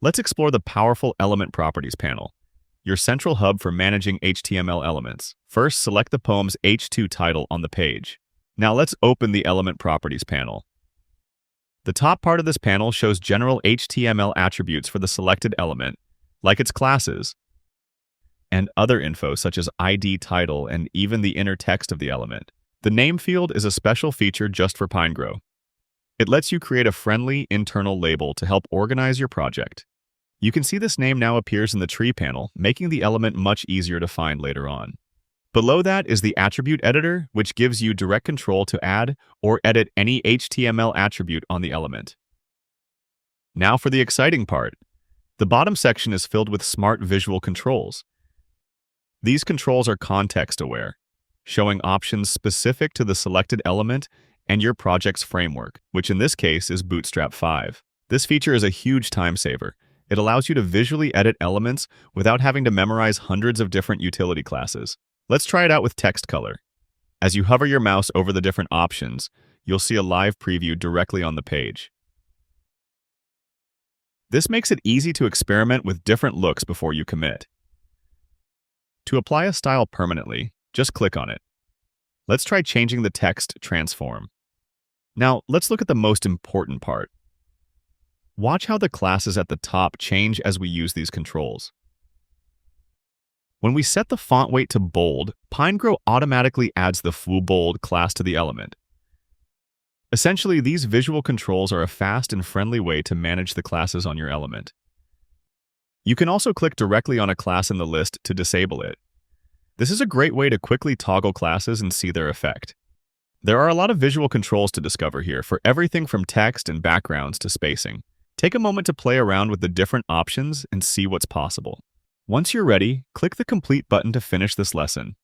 Let's explore the powerful Element Properties panel, your central hub for managing HTML elements. First, select the poem's H2 title on the page. Now let's open the Element Properties panel. The top part of this panel shows general HTML attributes for the selected element, like its classes, and other info such as ID, title, and even the inner text of the element. The name field is a special feature just for Pinegrow. It lets you create a friendly internal label to help organize your project. You can see this name now appears in the tree panel, making the element much easier to find later on. Below that is the attribute editor, which gives you direct control to add or edit any HTML attribute on the element. Now for the exciting part. The bottom section is filled with smart visual controls. These controls are context-aware, showing options specific to the selected element and your project's framework, which in this case is Bootstrap 5. This feature is a huge time saver. It allows you to visually edit elements without having to memorize hundreds of different utility classes. Let's try it out with text color. As you hover your mouse over the different options, you'll see a live preview directly on the page. This makes it easy to experiment with different looks before you commit. To apply a style permanently, just click on it. Let's try changing the text transform. Now, let's look at the most important part. Watch how the classes at the top change as we use these controls. When we set the font weight to bold, Pinegrow automatically adds the full bold class to the element. Essentially, these visual controls are a fast and friendly way to manage the classes on your element. You can also click directly on a class in the list to disable it. This is a great way to quickly toggle classes and see their effect. There are a lot of visual controls to discover here for everything from text and backgrounds to spacing. Take a moment to play around with the different options and see what's possible. Once you're ready, click the Complete button to finish this lesson.